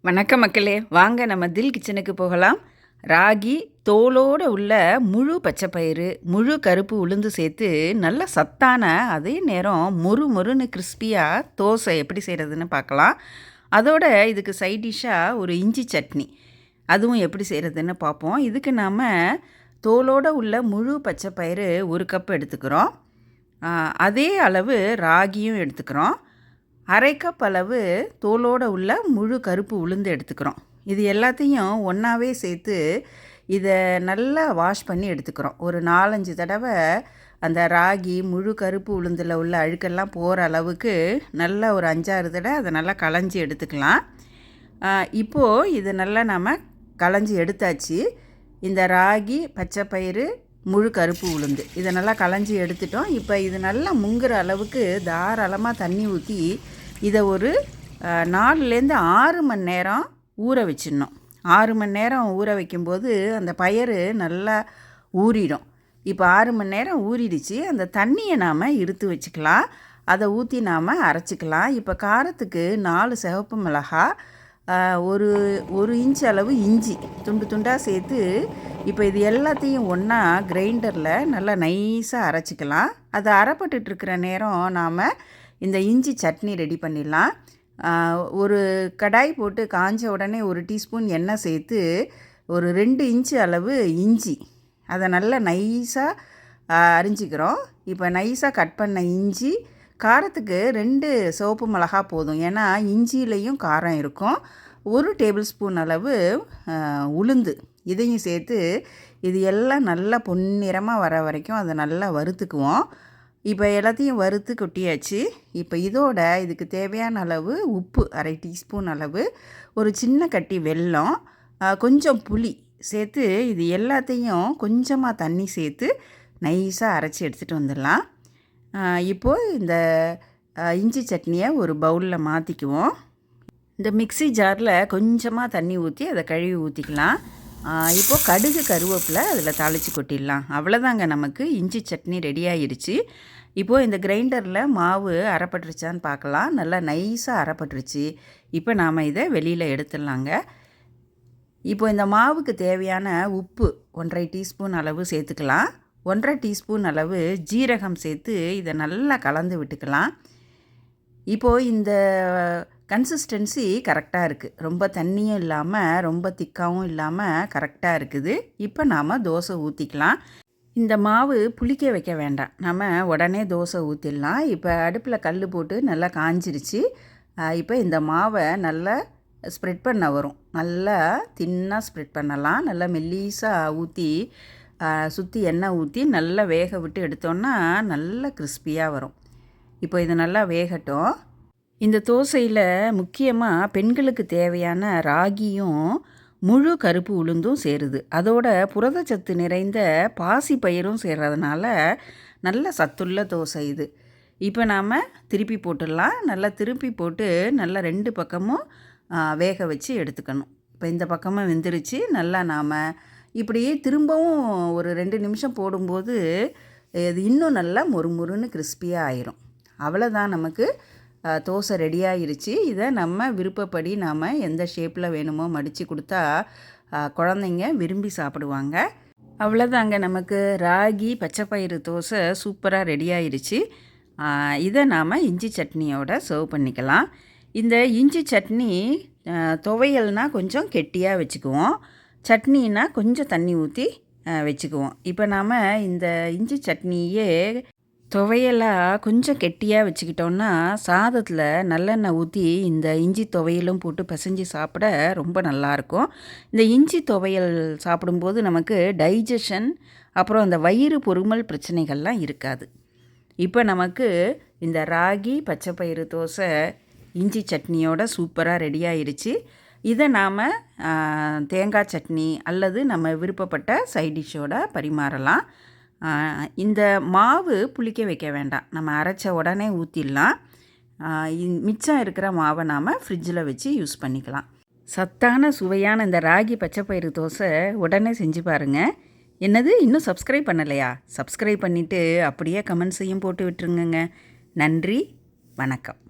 வணக்கம் மக்களே, வாங்க நம்ம தில் கிச்சனுக்கு போகலாம். ராகி தோலோடு உள்ள முழு பச்சைப்பயிறு, முழு கருப்பு உளுந்து சேர்த்து நல்ல சத்தான, அதே நேரம் மொறு மொறுன்னு கிறிஸ்பியாக தோசை எப்படி செய்கிறதுன்னு பார்க்கலாம். அதோட இதுக்கு சைட் டிஷ்ஷாக ஒரு இஞ்சி சட்னி, அதுவும் எப்படி செய்கிறதுன்னு பார்ப்போம். இதுக்கு நாம் தோலோடு உள்ள முழு பச்சைப்பயிறு 1 கப் எடுத்துக்கிறோம். அதே அளவு ராகியும் எடுத்துக்கிறோம். 1/2 கப் அளவு தோலோடு உள்ள முழு கருப்பு உளுந்து எடுத்துக்கிறோம். இது எல்லாத்தையும் ஒன்றாவே சேர்த்து இதை நல்லா வாஷ் பண்ணி எடுத்துக்கிறோம். ஒரு 4-5 தடவை அந்த ராகி முழு கருப்பு உளுந்தில் உள்ள அழுக்கெல்லாம் போகிற அளவுக்கு நல்லா ஒரு 5-6 தடவை அதை நல்லா களைஞ்சி எடுத்துக்கலாம். இப்போது இது நல்லா நம்ம களைஞ்சி எடுத்தாச்சு. இந்த ராகி, பச்சைப்பயிறு, முழு கருப்பு உளுந்து இதை நல்லா களைஞ்சி எடுத்துட்டோம். இப்போ இது நல்லா முங்குற அளவுக்கு தாராளமாக தண்ணி ஊற்றி இதை ஒரு 4லேருந்து 6 மணி நேரம் ஊற வச்சிடணும். 6 மணி நேரம் ஊற வைக்கும்போது அந்த பயிறு நல்லா ஊறிடும். இப்போ 6 மணி நேரம் ஊறிடுச்சு. அந்த தண்ணியை நாம் இருத்து வச்சுக்கலாம். அதை ஊற்றி நாம் அரைச்சிக்கலாம். இப்போ காரத்துக்கு 4 சிவப்பு மிளகாய், ஒரு இன்ச் அளவு இஞ்சி துண்டு துண்டாக சேர்த்து இப்போ இது எல்லாத்தையும் ஒன்றா கிரைண்டரில் நல்லா நைஸாக அரைச்சிக்கலாம். அது அரைப்பட்டுருக்கிற நேரம் நாம் இந்த இஞ்சி சட்னி ரெடி பண்ணிடலாம். ஒரு கடாய் போட்டு காஞ்ச உடனே 1 டீஸ்பூன் எண்ணெய் சேர்த்து ஒரு 2 இன்ச்சு அளவு இஞ்சி அதை நல்லா நைஸாக அரிஞ்சிக்கிறோம். இப்போ நைஸாக கட் பண்ண இஞ்சி, காரத்துக்கு 2 சிவப்பு மிளகாய் போதும், ஏன்னா இஞ்சியிலையும் காரம் இருக்கும். 1 டேபிள் ஸ்பூன் அளவு உளுந்து இதையும் சேர்த்து இது எல்லாம் நல்லா பொன்னிறமாக வர வரைக்கும் அதை நல்லா வறுத்துக்குவோம். இப்போ எல்லாத்தையும் வறுத்து கொட்டியாச்சு. இப்போ இதோட இதுக்கு தேவையான அளவு உப்பு 1/2 டீஸ்பூன் அளவு, ஒரு சின்ன கட்டி வெல்லம், கொஞ்சம் புளி சேர்த்து இது எல்லாத்தையும் கொஞ்சமாக தண்ணி சேர்த்து நைஸாக அரைச்சி எடுத்துகிட்டு வந்துடலாம். இப்போது இந்த இஞ்சி சட்னியை ஒரு பவுலில் மாற்றிக்குவோம். இந்த மிக்ஸி ஜாரில் கொஞ்சமாக தண்ணி ஊற்றி அதை கழுவி ஊற்றிக்கலாம். இப்போது கடுகு, கருவேப்பிலை அதில் தாளித்து கொட்டிடலாம். அவ்வளோதாங்க, நமக்கு இஞ்சி சட்னி ரெடி ஆகிடுச்சு. இப்போது இந்த கிரைண்டரில் மாவு அரைப்பட்டுருச்சான்னு பார்க்கலாம். நல்லா நைஸாக அரைப்பட்டுருச்சு. இப்போ நாம் இதை வெளியில் எடுத்துடலாங்க. இப்போ இந்த மாவுக்கு தேவையான உப்பு 1/2 டீஸ்பூன் அளவு சேர்த்துக்கலாம். 1/2 டீஸ்பூன் அளவு ஜீரகம் சேர்த்து இதை நல்லா கலந்து விட்டுக்கலாம். இப்போது இந்த கன்சிஸ்டன்சி கரெக்டாக இருக்குது. ரொம்ப தண்ணியும் இல்லாமல் ரொம்ப திக்காகவும் இல்லாமல் கரெக்டாக இருக்குது. இப்போ நாம் தோசை ஊற்றிக்கலாம். இந்த மாவு புளிக்க வைக்க வேண்டாம், நம்ம உடனே தோசை ஊற்றிடலாம். இப்போ அடுப்பில் கல் போட்டு நல்லா காஞ்சிருச்சு. இப்போ இந்த மாவை நல்லா ஸ்ப்ரெட் பண்ண வரும். நல்லா தின்னாக ஸ்ப்ரெட் பண்ணலாம். நல்லா மெல்லீஸாக ஊற்றி சுற்றி எண்ணெய் ஊற்றி நல்லா வேக விட்டு எடுத்தோன்னா நல்லா கிறிஸ்பியாக வரும். இப்போ இது நல்லா வேகட்டும். இந்த தோசையில் முக்கியமாக பெண்களுக்கு தேவையான ராகியும் முழு கருப்பு உளுந்தும் சேருது. அதோட புரதச்சத்து நிறைந்த பாசி பயிரும் சேர்றதுனால நல்ல சத்துள்ள தோசை இது. இப்போ நாம் திருப்பி போட்டுடலாம். நல்லா திருப்பி போட்டு நல்லா 2 பக்கமும் வேக வச்சு எடுத்துக்கணும். இப்போ இந்த பக்கமும் வெந்துருச்சு. நல்லா நாம் இப்படியே திரும்பவும் ஒரு 2 நிமிஷம் போடும்போது இது இன்னும் நல்லா மொறுமொறுன்னு கிறிஸ்பியாக ஆயிரும். அவ்வளோதான், நமக்கு தோசை ரெடியாகிருச்சு. இதை நம்ம விருப்பப்படி நாம் எந்த ஷேப்பில் வேணுமோ மடித்து கொடுத்தா குழந்தைங்க விரும்பி சாப்பிடுவாங்க. அவ்வளோதாங்க, நமக்கு ராகி பச்சைப்பயிறு தோசை சூப்பராக ரெடியாகிருச்சு. இதை நாம் இஞ்சி சட்னியோட சர்வ் பண்ணிக்கலாம். இந்த இஞ்சி சட்னி துவையல்னால் கொஞ்சம் கெட்டியாக வச்சுக்குவோம், சட்னின்னா கொஞ்சம் தண்ணி ஊற்றி வச்சுக்குவோம். இப்போ நாம் இந்த இஞ்சி சட்னியே துவையலாக கொஞ்சம் கெட்டியாக வச்சுக்கிட்டோன்னா சாதத்தில் நல்லெண்ணெய் ஊற்றி இந்த இஞ்சி துவையலும் போட்டு பிசைஞ்சு சாப்பிட ரொம்ப நல்லாயிருக்கும். இந்த இஞ்சி துவையல் சாப்பிடும்போது நமக்கு டைஜஷன், அப்புறம் அந்த வயிறு பொறுமல் பிரச்சனைகள்லாம் இருக்காது. இப்போ நமக்கு இந்த ராகி பச்சைப்பயிறு தோசை இஞ்சி சட்னியோட சூப்பராக ரெடி ஆயிடுச்சு. இதை நாம் தேங்காய் சட்னி அல்லது நம்ம விருப்பப்பட்ட சைட் டிஷ்ஷோட பரிமாறலாம். இந்த மாவு புளிக்க வைக்க வேண்டாம், நம்ம அரைச்ச உடனே ஊற்றிடலாம். மிச்சம் இருக்கிற மாவை நாம் ஃப்ரிட்ஜில் வச்சு யூஸ் பண்ணிக்கலாம். சத்தான சுவையான இந்த ராகி பச்சைப்பயிறு தோசை உடனே செஞ்சு பாருங்கள். என்னது, இன்னும் சப்ஸ்கிரைப் பண்ணலையா? சப்ஸ்கிரைப் பண்ணிவிட்டு அப்படியே கமெண்ட்ஸையும் போட்டு விட்டுருங்கங்க. நன்றி, வணக்கம்.